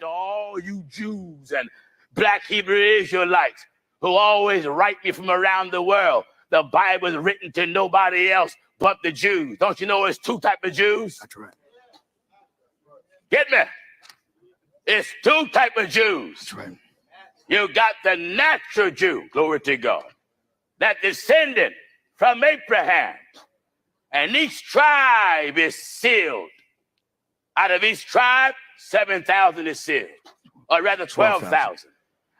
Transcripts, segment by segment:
to all you Jews and black Hebrew Israelites who always write me from around the world. The Bible is written to nobody else but the Jews. Don't you know it's two types of Jews? That's right. Get me? It's two types of Jews. That's right. You got the natural Jew, glory to God, that descended from Abraham. And each tribe is sealed. Out of each tribe, 7,000 is sealed. Or rather 12,000.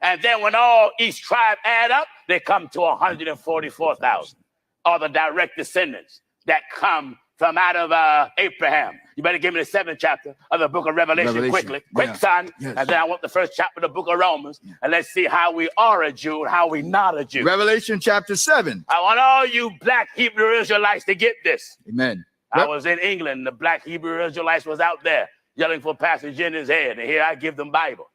And then when each tribe add up, they come to 144,000. Are the direct descendants that come from out of Abraham. You better give me the 7th chapter of the book of Revelation. Quickly. Quick, son. Yes. And then I want the 1st chapter of the book of Romans. And let's see how we are a Jew and how we not a Jew. Revelation chapter 7. I want all you black Hebrew Israelites to get this. Amen. I was in England. The black Hebrew Israelites was out there yelling for Pastor Jennings' head. And here I give them Bible.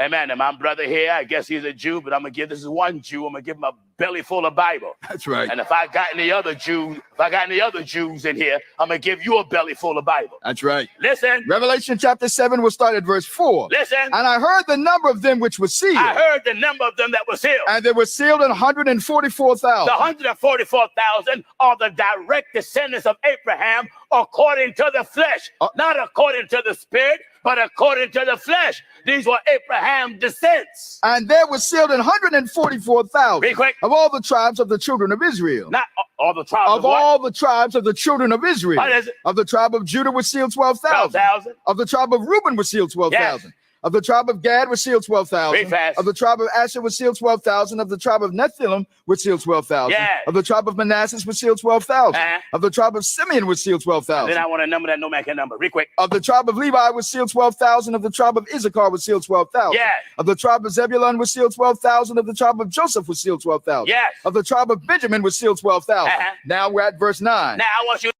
Amen. And my brother here, I guess he's a Jew, but I'm going to give, this is one Jew, I'm going to give him a belly full of Bible. That's right. And if I got any other Jews in here, I'm going to give you a belly full of Bible. That's right. Listen. Revelation chapter 7 will start at verse 4. Listen. And I heard the number of them which were sealed. I heard the number of them that were sealed. And they were sealed in 144,000. The 144,000 are the direct descendants of Abraham according to the flesh. Not according to the spirit, but according to the flesh. These were Abraham's descendants. And there were sealed in 144,000 of all the tribes of the children of Israel. Not all the tribes of all the tribes of the children of Israel. What is it? Of the tribe of Judah were sealed 12,000. Of the tribe of Reuben were sealed 12,000. Yes. Of the tribe of Gad were sealed 12,000. Of the tribe of Asher were sealed 12,000. Of the tribe of Nephilim were sealed 12,000. Yes. Of the tribe of Manasseh were sealed 12,000. Of the tribe of Simeon was sealed 12,000. Then I want a number that no man can number. Real quick. Of the tribe of Levi was sealed 12,000. Of the tribe of Issachar was sealed 12,000. Yes. Of the tribe of Zebulun was sealed 12,000. Of the tribe of Joseph was sealed 12,000. Yes. Of the tribe of Benjamin was sealed 12,000. Now we're at verse 9. Now I want you.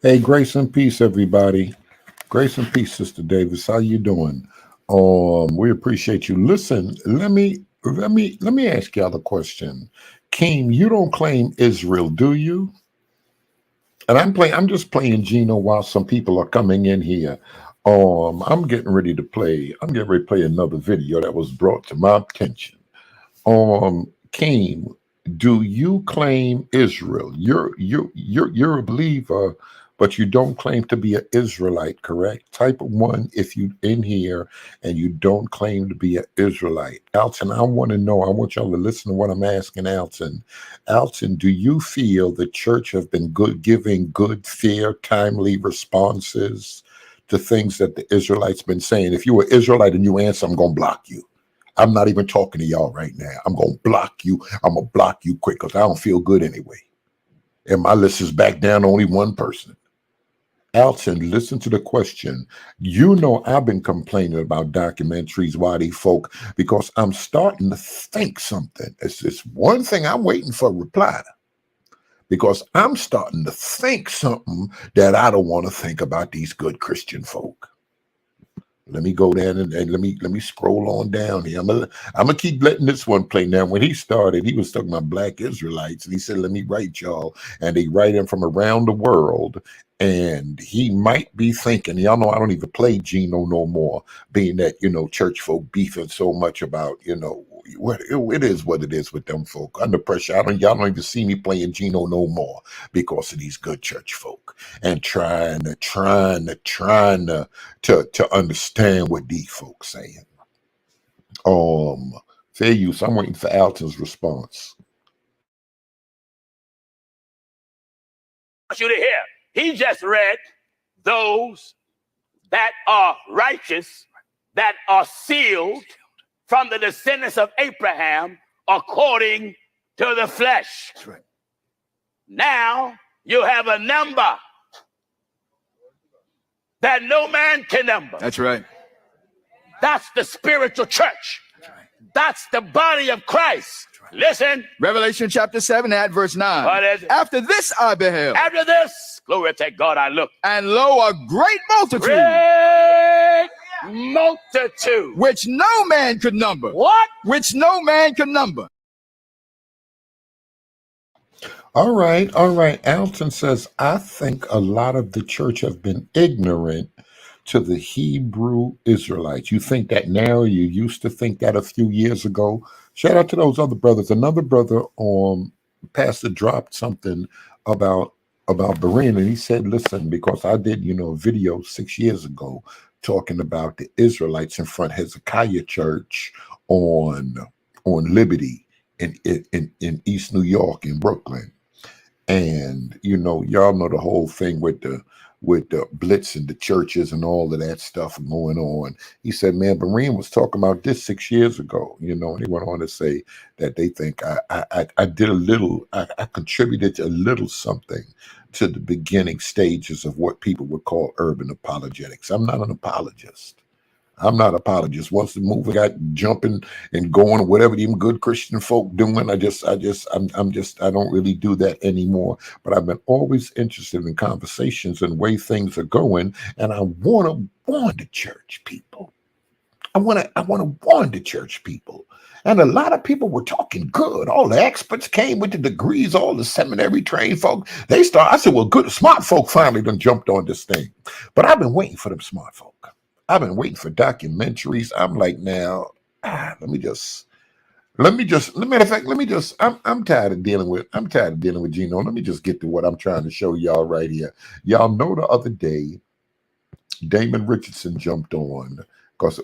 Hey, grace and peace, everybody. Grace and peace, Sister Davis. How you doing? We appreciate you. Listen, let me ask y'all a question. Keem, you don't claim Israel, do you? And I'm just playing Gino while some people are coming in here. I'm getting ready to play another video that was brought to my attention. Keem, do you claim Israel? You're a believer, but you don't claim to be an Israelite, correct? Type 1 if you in here and you don't claim to be an Israelite. Alton, I want y'all to listen to what I'm asking Alton. Alton, do you feel the church have been giving good, fair, timely responses to things that the Israelites been saying? If you were Israelite and you answer, I'm going to block you. I'm not even talking to y'all right now. I'm going to block you. I'm going to block you quick because I don't feel good anyway. And my list is back down to only one person. Alton, listen to the question. You know I've been complaining about documentaries, why they folk, because I'm starting to think something. It's one thing I'm waiting for a reply, because I'm starting to think something that I don't want to think about these good Christian folk. Let me go down and let me scroll on down here. I'm gonna keep letting this one play. Now, when he started, he was talking about black Israelites, and he said, "Let me write y'all," and they write him from around the world. And he might be thinking, y'all know I don't even play Gino no more, being that church folk beefing so much about what it is with them folk under pressure. Y'all don't even see me playing Gino no more because of these good church folk and trying to understand what these folks saying. Fair use. I'm waiting for Alton's response. I want you to hear. He just read those that are righteous, that are sealed from the descendants of Abraham according to the flesh. That's right. Now you have a number that no man can number. That's right. That's the spiritual church. That's the body of Christ. Listen. Revelation chapter 7 at verse 9. What is it? After this I beheld. After this, glory to God, I looked. And lo, a great multitude. Great multitude. Which no man could number. What? Which no man could number. All right. Alton says, I think a lot of the church have been ignorant to the Hebrew Israelites. You think that now, you used to think that a few years ago. Shout out to those other brothers. Another brother, Pastor dropped something about Berean, and he said, listen, because I did, a video 6 years ago talking about the Israelites in front of Hezekiah Church on Liberty in East New York, in Brooklyn. And y'all know the whole thing with the blitz in the churches and all of that stuff going on. He said, man, Berean was talking about this 6 years ago, and he went on to say that they think I did a little, I contributed a little something to the beginning stages of what people would call urban apologetics. I'm not an apologist. I'm not an apologist. Once the movement got jumping and going, whatever them good Christian folk doing, I don't really do that anymore. But I've been always interested in conversations and way things are going, and I want to warn the church people. I want to warn the church people. And a lot of people were talking good. All the experts came with the degrees, all the seminary trained folk. I said, well, good, smart folk finally done jumped on this thing. But I've been waiting for them smart folk. I've been waiting for documentaries. I'm like, now, I'm tired of dealing with Gino. Let me just get to what I'm trying to show y'all right here. Y'all know the other day, Damon Richardson jumped on because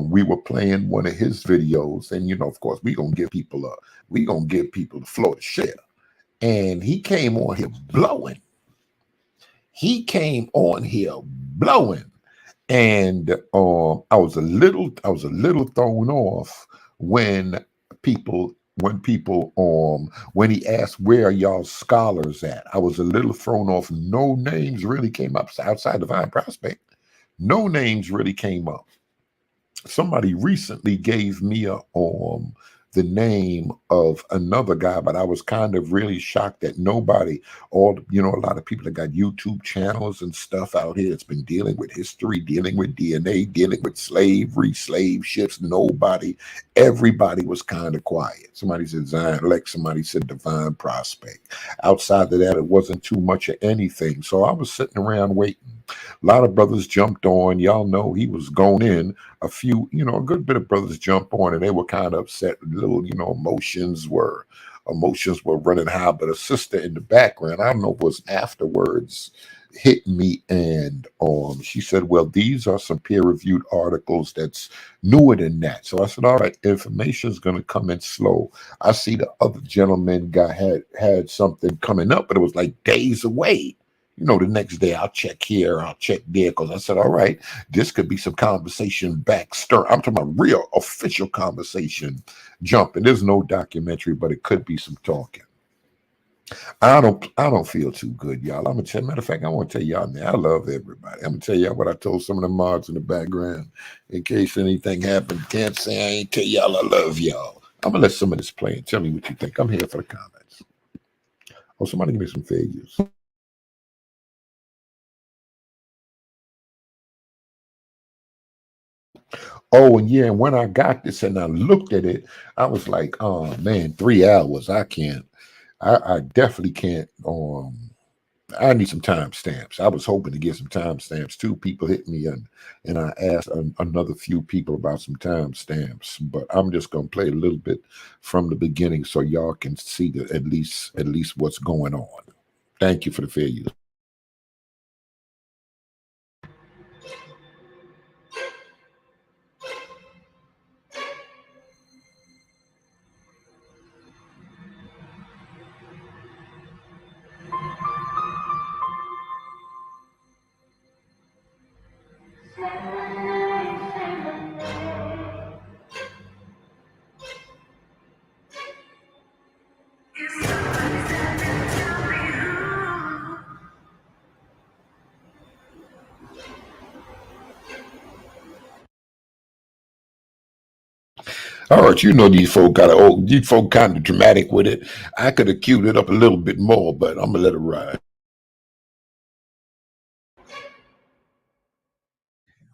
we were playing one of his videos, and of course, we're gonna give people the floor to share. And he came on here blowing. And I was a little thrown off when he asked, where are y'all scholars at? I was a little thrown off. No names really came up outside Divine Prospect. No names really came up. Somebody recently gave me the name of another guy, but I was kind of really shocked that nobody, a lot of people that got YouTube channels and stuff out here that's been dealing with history, dealing with DNA, dealing with slavery, slave ships, everybody was kind of quiet. Somebody said Zion Lex, somebody said Divine Prospect. Outside of that, it wasn't too much of anything. So I was sitting around waiting. A lot of brothers jumped on. Y'all know he was going in. A few, a good bit of brothers jumped on, and they were kind of upset. Little, emotions were running high. But a sister in the background, I don't know, was afterwards hit me, and she said, well, these are some peer-reviewed articles that's newer than that. So I said, all right, information is going to come in slow. I see the other gentleman had something coming up, but it was like days away. The next day I'll check here, I'll check there, because I said, all right, this could be some conversation back stir. I'm talking about real official conversation jumping. There's no documentary, but it could be some talking. I don't feel too good, y'all. I'm gonna tell you, matter of fact, I want to tell y'all now, I love everybody. I'm gonna tell y'all what I told some of the mods in the background. In case anything happened, can't say I ain't tell y'all I love y'all. I'm gonna let some of this play and tell me what you think. I'm here for the comments. Oh, somebody give me some fair use. Oh, and yeah, and when I got this and I looked at it, I was like, oh man, 3 hours. I can't. I definitely can't. I need some timestamps. I was hoping to get some timestamps too. People hit me and I asked another few people about some timestamps, but I'm just gonna play a little bit from the beginning so y'all can see at least what's going on. Thank you for the fair use. All right, these folk kind of dramatic with it. I could have queued it up a little bit more, but I'm gonna let it ride.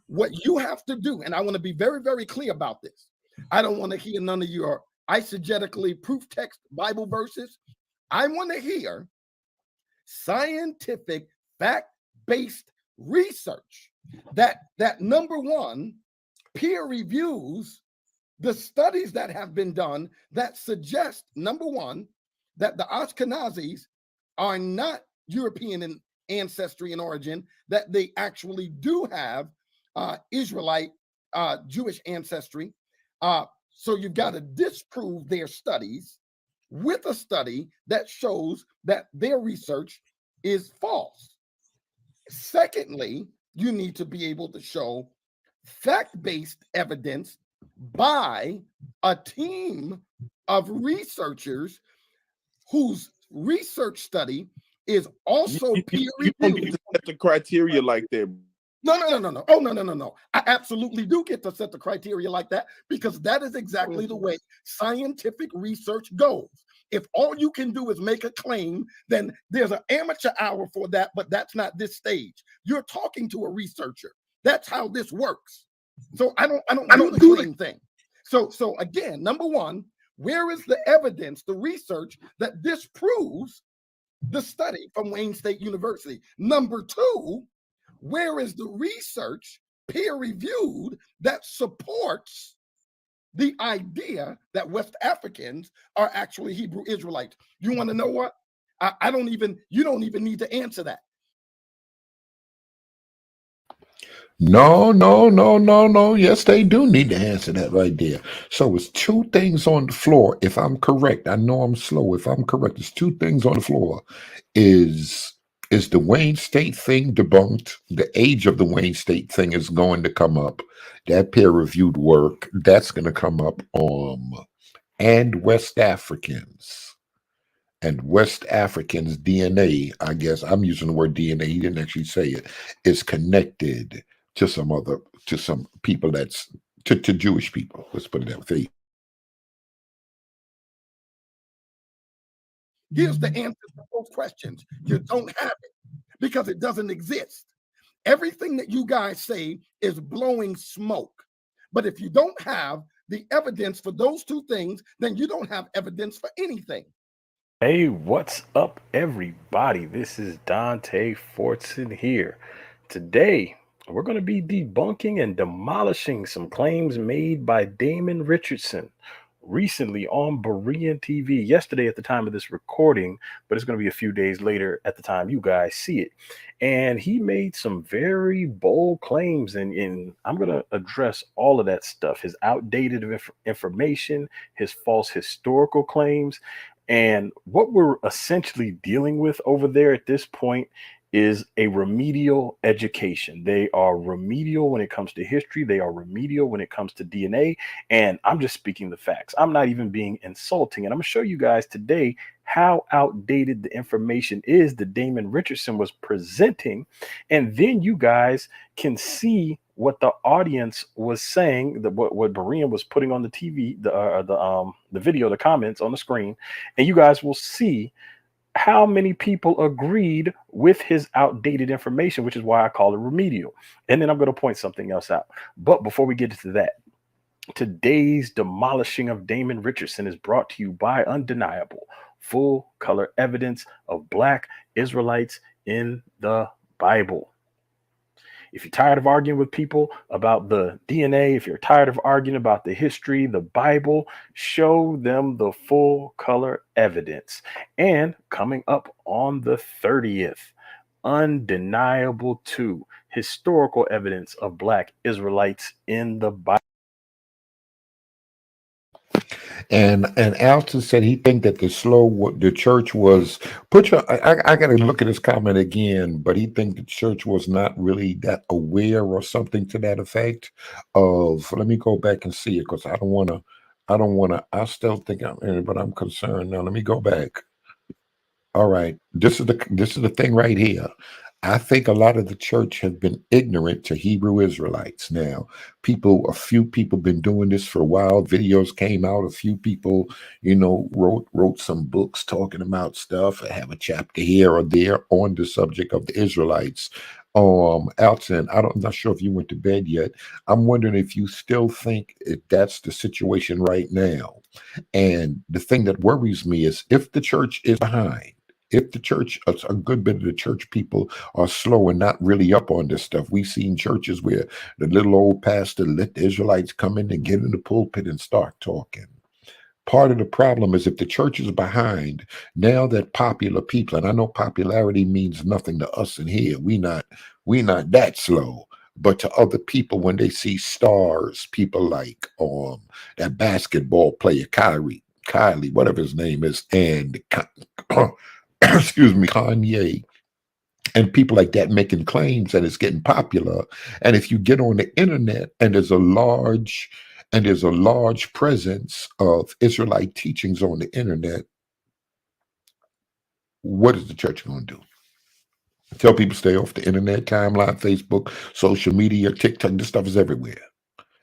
What you have to do, and I want to be very, very clear about this. I don't want to hear none of your eisegetically proof text Bible verses. I want to hear scientific, fact-based research that number one, peer reviews the studies that have been done that suggest, number one, that the Ashkenazis are not European in ancestry and origin, that they actually do have Israelite Jewish ancestry. So you've got to disprove their studies with a study that shows that their research is false. Secondly, you need to be able to show fact-based evidence by a team of researchers whose research study is also peer reviewed. You don't get to set the criteria like that. No. Oh, no. I absolutely do get to set the criteria like that, because that is exactly the way scientific research goes. If all you can do is make a claim, then there's an amateur hour for that, but that's not this stage. You're talking to a researcher. That's how this works. So I don't do the claim thing. So again, number one, where is the evidence, the research that disproves the study from Wayne State University? Number two, where is the research peer-reviewed that supports the idea that West Africans are actually Hebrew Israelites? You want to know what? You don't even need to answer that. No. Yes, they do need to answer that right there. So it's two things on the floor. If I'm correct, I know I'm slow. If I'm correct, it's two things on the floor. Is the Wayne State thing debunked? The age of the Wayne State thing is going to come up. That peer-reviewed work, that's going to come up. And West Africans. And West Africans' DNA, I guess I'm using the word DNA, he didn't actually say it, is connected to some people that's to Jewish people. Let's put it that way. Here's the answer to both questions. You don't have it because it doesn't exist. Everything that you guys say is blowing smoke. But if you don't have the evidence for those two things, then you don't have evidence for anything. Hey, what's up, everybody? This is Dante Fortson here. Today, we're going to be debunking and demolishing some claims made by Damon Richardson recently on Berean TV, yesterday at the time of this recording, but it's going to be a few days later at the time you guys see it. And he made some very bold claims, and I'm going to address all of that stuff, his outdated information, his false historical claims. And what we're essentially dealing with over there at this point is a remedial education. They are remedial when it comes to history. They are remedial when it comes to DNA. And I'm just speaking the facts. I'm not even being insulting. And I'm going to show you guys today how outdated the information is that Damon Richardson was presenting. And then you guys can see what the audience was saying, what Berean was putting on the TV, the video, the comments on the screen. And you guys will see how many people agreed with his outdated information, which is why I call it remedial. And then I'm going to point something else out. But before we get into that, today's demolishing of Damon Richardson is brought to you by undeniable full color evidence of Black Israelites in the Bible. If you're tired of arguing with people about the DNA, if you're tired of arguing about the history, the Bible, show them the full color evidence. And coming up on the 30th, undeniable 2, historical evidence of Black Israelites in the Bible. And Alton said he think that the church was I got to look at his comment again, but he think the church was not really that aware or something to that effect of. Let me go back and see it, because I still think but I'm concerned now. Let me go back. All right, this is the thing right here. I think a lot of the church have been ignorant to Hebrew Israelites. Now, a few people been doing this for a while. Videos came out. A few people, wrote some books talking about stuff. I have a chapter here or there on the subject of the Israelites. Alton, I'm not sure if you went to bed yet. I'm wondering if you still think that's the situation right now. And the thing that worries me is if the church is behind, If the church, a good bit of the church people are slow and not really up on this stuff. We've seen churches where the little old pastor let the Israelites come in and get in the pulpit and start talking. Part of the problem is if the church is behind, now that popular people, and I know popularity means nothing to us in here, we not that slow. But to other people, when they see stars, people like that basketball player Kylie, whatever his name is, and excuse me, Kanye, and people like that making claims and it's getting popular. And if you get on the internet and there's a large presence of Israelite teachings on the internet, what is the church going to do? Tell people stay off the internet, timeline, Facebook, social media, TikTok. This stuff is everywhere.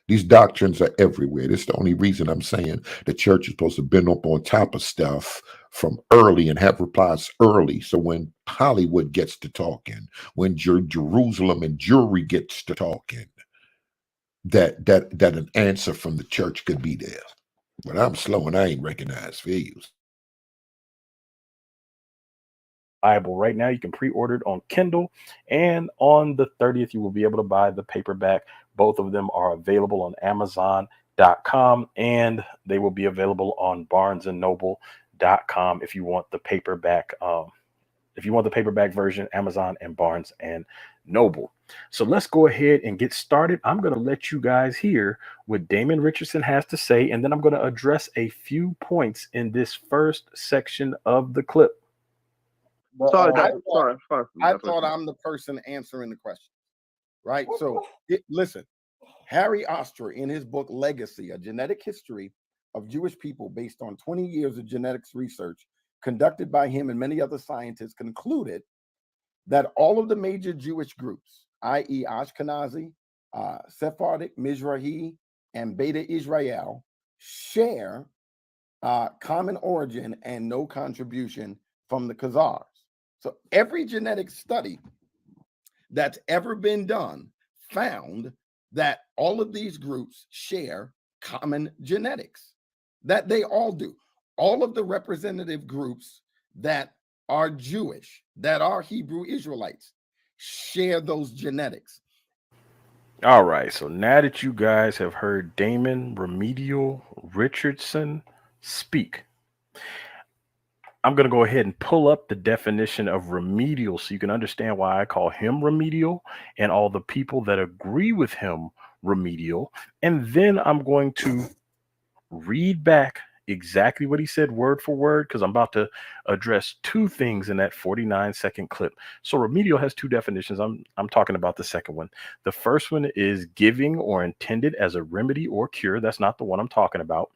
These doctrines are everywhere. This is the only reason I'm saying the church is supposed to bend up on top of stuff from early and have replies early. So when Hollywood gets to talking, when Jerusalem and Jewry gets to talking, that an answer from the church could be there. But I'm slow and I ain't recognized views. Bible right now. You can pre-order it on Kindle, and on the 30th you will be able to buy the paperback. Both of them are available on Amazon.com, and they will be available on BarnesandNoble.com if you want the paperback. If you want the paperback version, Amazon and Barnes and Noble. So let's go ahead and get started. I'm going to let you guys hear what Damon Richardson has to say, and then I'm going to address a few points in this first section of the clip. Well, I thought I'm the person answering the question, right? So listen, Harry Oster, in his book Legacy, A Genetic History of Jewish People based on 20 years of genetics research conducted by him and many other scientists, concluded that all of the major Jewish groups, i.e. Ashkenazi, Sephardic, Mizrahi, and Beta Israel, share common origin and no contribution from the Khazars. So every genetic study that's ever been done found that all of these groups share common genetics, that they all do. All of the representative groups that are Jewish, that are Hebrew Israelites, share those genetics. All right, so now that you guys have heard Damon Remedial Richardson speak, I'm going to go ahead and pull up the definition of remedial so you can understand why I call him remedial and all the people that agree with him remedial. And then I'm going to read back exactly what he said word for word, because I'm about to address two things in that 49-second clip. So remedial has two definitions. I'm talking about the second one. The first one is giving or intended as a remedy or cure. That's not the one I'm talking about.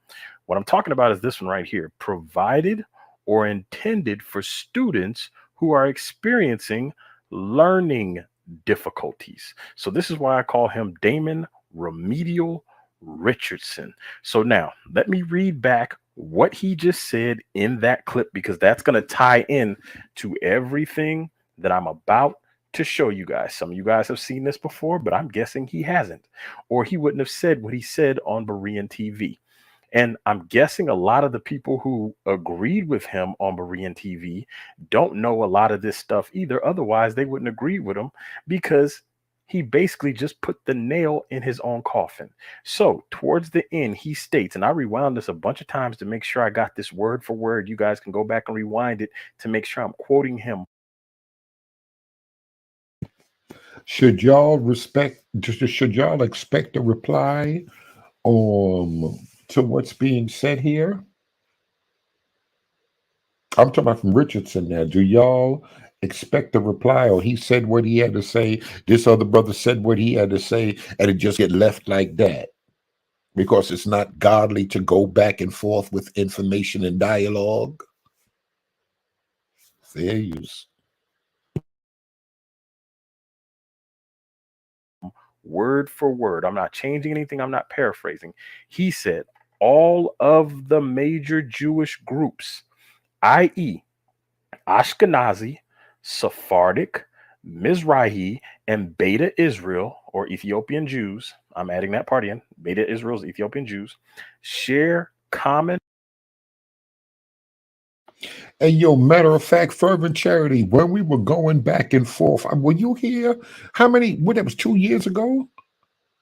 What I'm talking about is this one right here: provided or intended for students who are experiencing learning difficulties. So this is why I call him Damon Remedial Richardson. So now let me read back what he just said in that clip, because that's going to tie in to everything that I'm about to show you guys. Some of you guys have seen this before, but I'm guessing he hasn't, or he wouldn't have said what he said on Berean TV. And I'm guessing a lot of the people who agreed with him on Berean TV don't know a lot of this stuff either. Otherwise, they wouldn't agree with him, because he basically just put the nail in his own coffin. So towards the end, he states, and I rewound this a bunch of times to make sure I got this word for word. You guys can go back and rewind it to make sure I'm quoting him. Should y'all expect a reply to what's being said here? I'm talking about from Richardson now. Do y'all expect a reply, or he said what he had to say, this other brother said what he had to say, and it just get left like that? Because it's not godly to go back and forth with information and dialogue? Fair use. Word for word. I'm not changing anything. I'm not paraphrasing. He said all of the major Jewish groups, i.e. Ashkenazi, Sephardic, Mizrahi, and Beta Israel, or Ethiopian Jews, I'm adding that part in, Beta Israel's Ethiopian Jews, share common. And yo, matter of fact, fervent charity, when we were going back and forth, were you here? How many, what, that was 2 years ago?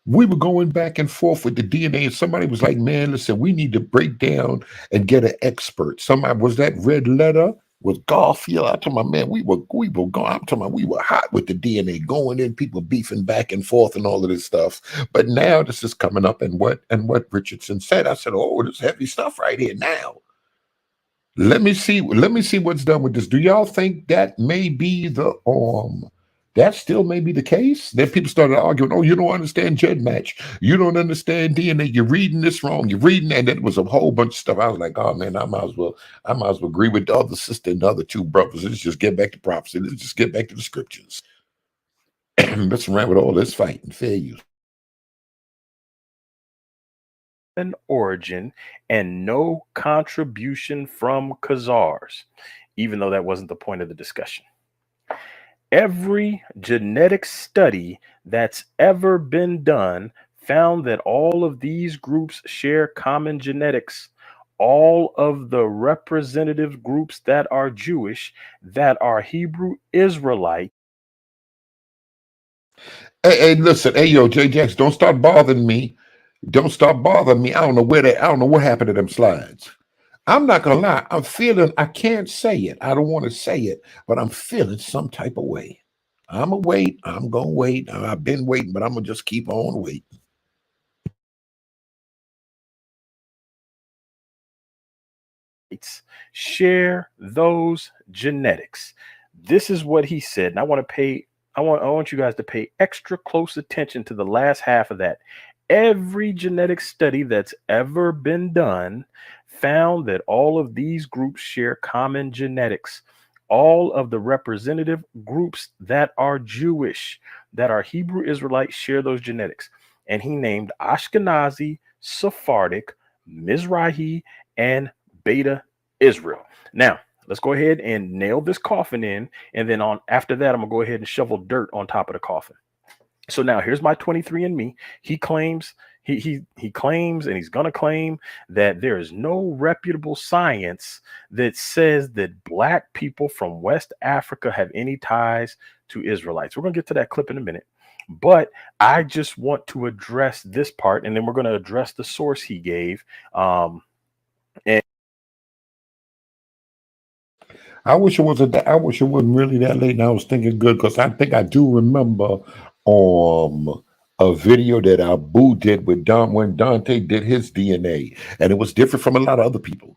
We were going back and forth with the DNA, and somebody was like, man, listen, we need to break down and get an expert. Somebody, was that Red Letter? Was Garfield? I'm talking about, man, we were going, I'm talking about, we were hot with the DNA, going in, people beefing back and forth and all of this stuff. But now this is coming up, and what Richardson said, I said, oh, this heavy stuff right here now. Let me see what's done with this. Do y'all think that may be that still may be the case? Then people started arguing, oh, you don't understand Jed match. You don't understand DNA. You're reading this wrong. You're reading, and it was a whole bunch of stuff. I was like, oh man, I might as well agree with the other sister and the other two brothers. Let's just get back to prophecy. Let's just get back to the scriptures. Let's run with all this fighting. Fair use. An origin and no contribution from Khazars, even though that wasn't the point of the discussion. Every genetic study that's ever been done found that all of these groups share common genetics. All of the representative groups that are Jewish, that are Hebrew Israelite. Hey, listen, hey, yo, J Jax, don't start bothering me. Don't start bothering me. I don't know what happened to them slides. I'm not gonna lie. I'm feeling, I can't say it. I don't want to say it, but I'm feeling some type of way. I'm gonna wait. I'm gonna wait. I've been waiting, but I'm gonna just keep on waiting. Share those genetics. This is what he said. And I want you guys to pay extra close attention to the last half of that. Every genetic study that's ever been done found that all of these groups share common genetics. All of the representative groups that are Jewish, that are Hebrew Israelites, share those genetics. And he named Ashkenazi, Sephardic, Mizrahi, and Beta Israel. Now, let's go ahead and nail this coffin in. And then after that, I'm going to go ahead and shovel dirt on top of the coffin. So now here's my 23andMe. He claims, he claims, and he's going to claim that there is no reputable science that says that Black people from West Africa have any ties to Israelites. We're going to get to that clip in a minute. But I just want to address this part, and then we're going to address the source he gave. And I wish it wasn't really that late. And I was thinking good, because I think I do remember a video that Abu did with when Dante did his DNA, and it was different from a lot of other people.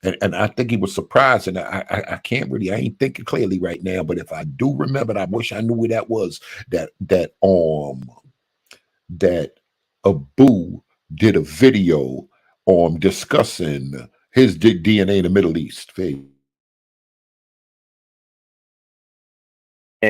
And I think he was surprised, and I can't really, I ain't thinking clearly right now, but if I do remember it, I wish I knew where that was, that Abu did a video discussing his DNA in the Middle East.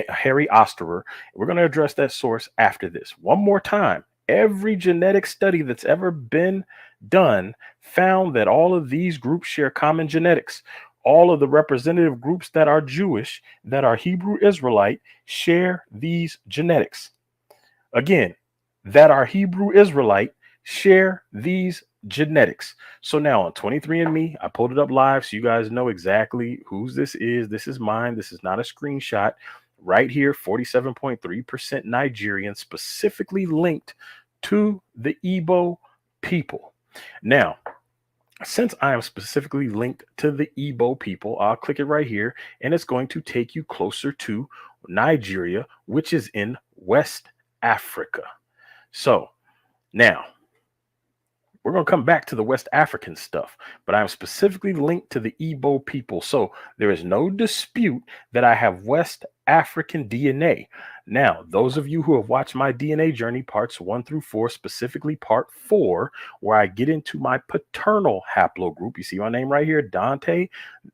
Harry Osterer. We're going to address that source after this. One more time. Every genetic study that's ever been done found that all of these groups share common genetics. All of the representative groups that are Jewish, that are Hebrew Israelite, share these genetics. Again, that are Hebrew Israelite share these genetics. So now on 23andMe, I pulled it up live so you guys know exactly whose this is. This is mine. This is not a screenshot. Right here, 47.3% Nigerian, specifically linked to the Igbo people. Now, since I am specifically linked to the Igbo people, I'll click it right here, and it's going to take you closer to Nigeria, which is in West Africa. So now we're going to come back to the West African stuff, but I'm specifically linked to the Igbo people. So there is no dispute that I have West African DNA. Now, those of you who have watched my DNA journey, parts 1 through 4, specifically part 4, where I get into my paternal haplogroup. You see my name right here, Dante.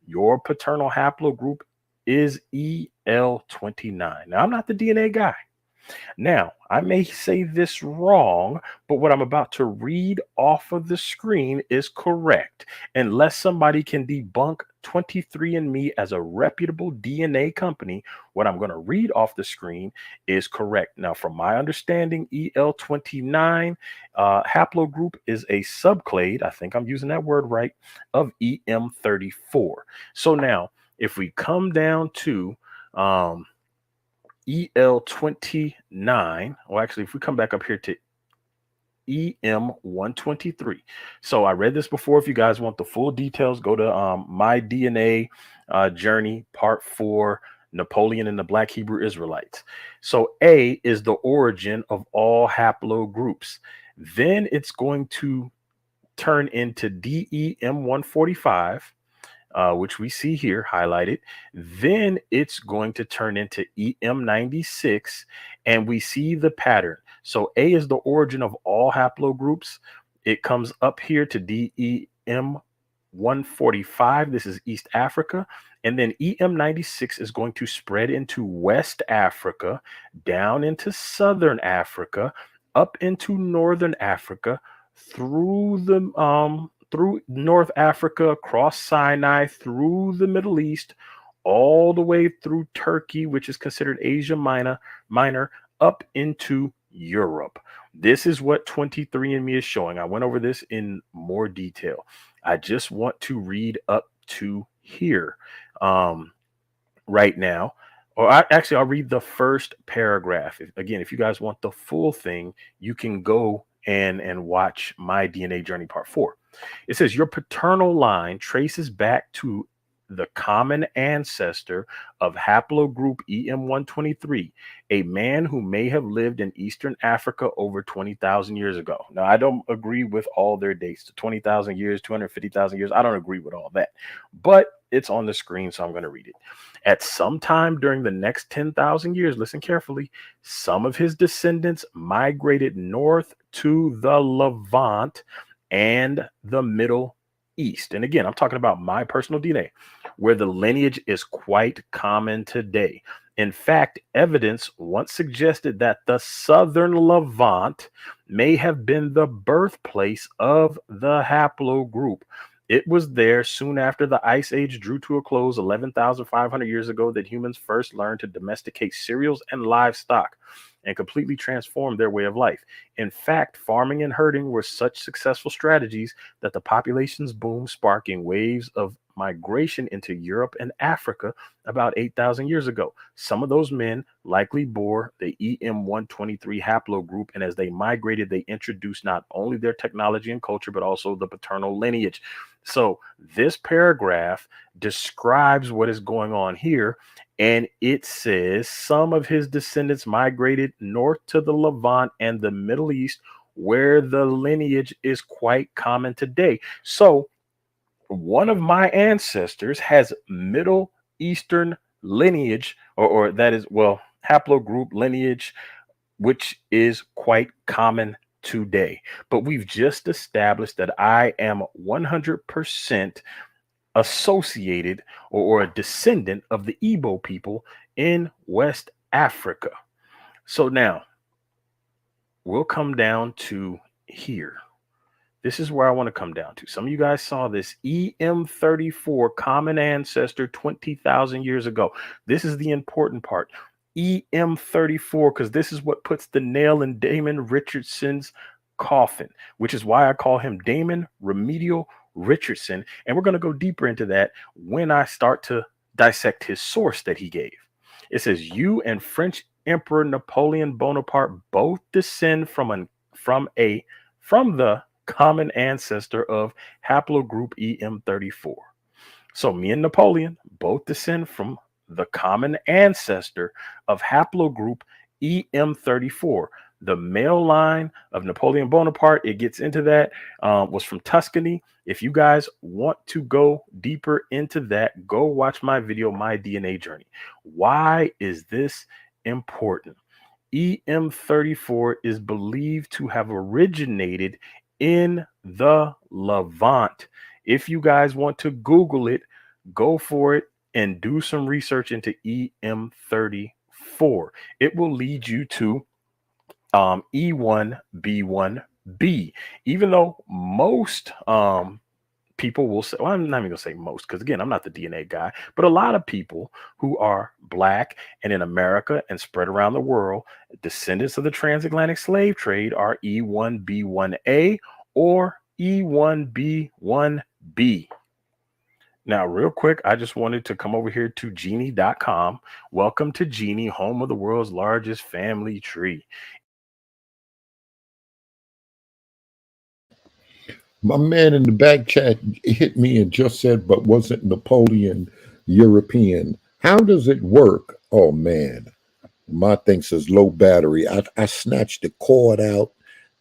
Your paternal haplogroup is EL29. Now, I'm not the DNA guy. Now, I may say this wrong, but what I'm about to read off of the screen is correct, unless somebody can debunk 23andMe as a reputable DNA company. What I'm going to read off the screen is correct. Now, from my understanding, EL29 haplogroup is a subclade, I think I'm using that word right, of EM34. So now, if we come down to EL29, well, actually, if we come back up here to EM123. So I read this before. If you guys want the full details, go to My DNA Journey, Part 4, Napoleon and the Black Hebrew Israelites. So A is the origin of all haplogroups. Then it's going to turn into DEM145. Which we see here highlighted. Then it's going to turn into EM96, and we see the pattern. So A is the origin of all haplogroups. It comes up here to DEM145. This is East Africa. And then EM96 is going to spread into West Africa, down into Southern Africa, up into Northern Africa, through North Africa, across Sinai, through the Middle East, all the way through Turkey, which is considered Asia Minor, up into Europe. This is what 23andMe is showing. I went over this in more detail. I just want to read up to here right now. Or I'll read the first paragraph. Again, if you guys want the full thing, you can go and watch My DNA Journey Part 4. It says your paternal line traces back to the common ancestor of haplogroup EM123, a man who may have lived in Eastern Africa over 20,000 years ago. Now, I don't agree with all their dates, 20,000 years, 250,000 years. I don't agree with all that, but it's on the screen, so I'm going to read it. At some time during the next 10,000 years, listen carefully, some of his descendants migrated north to the Levant and the Middle East. And again, I'm talking about my personal DNA, where the lineage is quite common today. In fact, evidence once suggested that the southern Levant may have been the birthplace of the haplogroup. It was there soon after the Ice Age drew to a close 11,500 years ago that humans first learned to domesticate cereals and livestock and completely transformed their way of life. In fact, farming and herding were such successful strategies that the populations boomed, sparking waves of migration into Europe and Africa about 8,000 years ago. Some of those men likely bore the EM123 haplogroup, and as they migrated, they introduced not only their technology and culture, but also the paternal lineage. So this paragraph describes what is going on here. And it says some of his descendants migrated north to the Levant and the Middle East, where the lineage is quite common today. So one of my ancestors has Middle Eastern lineage, or that is, well, haplogroup lineage, which is quite common today. But we've just established that I am 100% associated or a descendant of the Igbo people in West Africa. So now we'll come down to here. This is where I want to come down to. Some of you guys saw this EM34 common ancestor 20,000 years ago. This is the important part. EM34, because this is what puts the nail in Damon Richardson's coffin, which is why I call him Damon Remedial Richardson. And we're going to go deeper into that when I start to dissect his source that he gave. It says, you and French Emperor Napoleon Bonaparte both descend from the common ancestor of haplogroup EM34. So me and Napoleon both descend from the common ancestor of haplogroup EM34. The male line of Napoleon Bonaparte, it gets into that, was from Tuscany. If you guys want to go deeper into that, go watch my video, My DNA Journey. Why is this important? EM34 is believed to have originated in the Levant. If you guys want to Google it, go for it and do some research into EM34. 4, it will lead you to E1B1B. Even though most people will say, well, I'm not even gonna say most, because again, I'm not the DNA guy, but a lot of people who are black and in America and spread around the world, descendants of the transatlantic slave trade, are E1B1A or E1B1B. Now, real quick, I just wanted to come over here to Genie.com. Welcome to Genie, home of the world's largest family tree. My man in the back chat hit me and just said, but wasn't Napoleon European? How does it work? Oh, man. My thing says low battery. I snatched the cord out.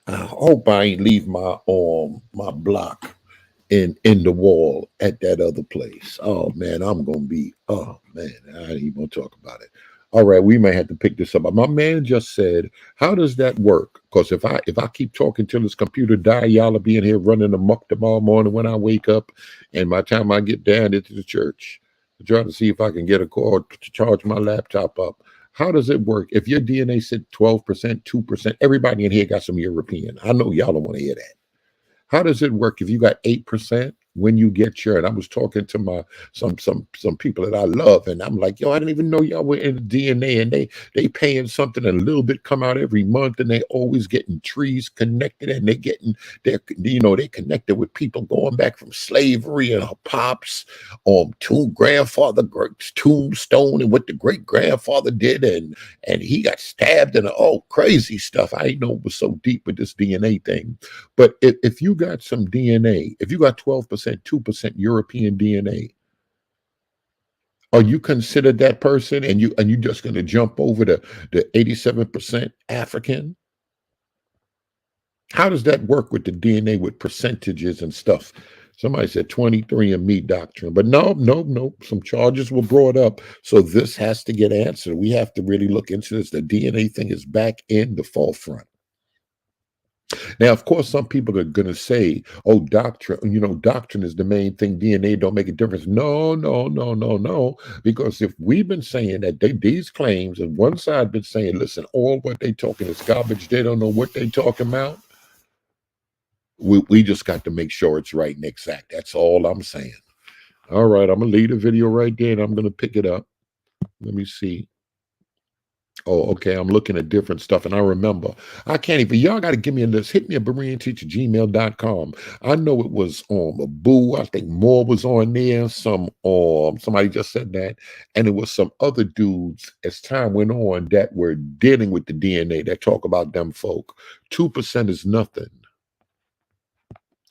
I hope I ain't leave my block in the wall at that other place. Oh, man, I'm going to be, oh, man, I ain't even going to talk about it. All right, we may have to pick this up. My man just said, how does that work? Because if I keep talking till this computer die, y'all will be in here running amok tomorrow morning when I wake up, and by the time I get down into the church, to try to see if I can get a cord to charge my laptop up. How does it work? If your DNA said 12%, 2%, everybody in here got some European. I know y'all don't want to hear that. How does it work if you got 8% when you get your? And I was talking to some people that I love, and I'm like, yo, I didn't even know y'all were in the DNA, and they paying something, and a little bit come out every month, and they always getting trees connected, and they connected with people going back from slavery and her pops, grandfather tombstone, and what the great grandfather did, and he got stabbed, and all crazy stuff. I didn't know it was so deep with this DNA thing. But if you got some DNA, if you got 12%, 2% European DNA, are you considered that person, and you just going to jump over the 87% African? How does that work with the DNA with percentages and stuff? Somebody said 23andMe doctrine, but no. Some charges were brought up, so this has to get answered. We have to really look into this. The DNA thing is back in the forefront. Now, of course, some people are going to say, oh, doctrine is the main thing. DNA don't make a difference. No. Because if we've been saying that these claims, and one side been saying, listen, all what they talking is garbage. They don't know what they talking about. We just got to make sure it's right and exact. That's all I'm saying. All right, I'm going to leave the video right there, and I'm going to pick it up. Let me see. Oh, okay. I'm looking at different stuff, and I remember. I can't even. Y'all got to give me a list. Hit me at BereanTeacher@gmail.com. I know it was a Boo. I think Moore was on there. Somebody just said that, and it was some other dudes as time went on that were dealing with the DNA that talk about them folk. 2% is nothing.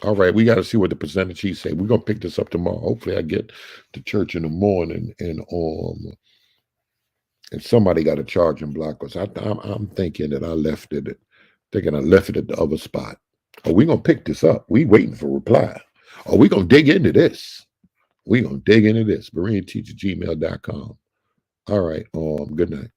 All right, we got to see what the percentage he say. We're gonna pick this up tomorrow. Hopefully, I get to church in the morning, and somebody got a charging block, because I'm thinking that I left it at the other spot. Are we gonna pick this up? We waiting for reply. Are we gonna dig into this? We gonna dig into this. BereanTeacher@gmail.com. All right. Good night.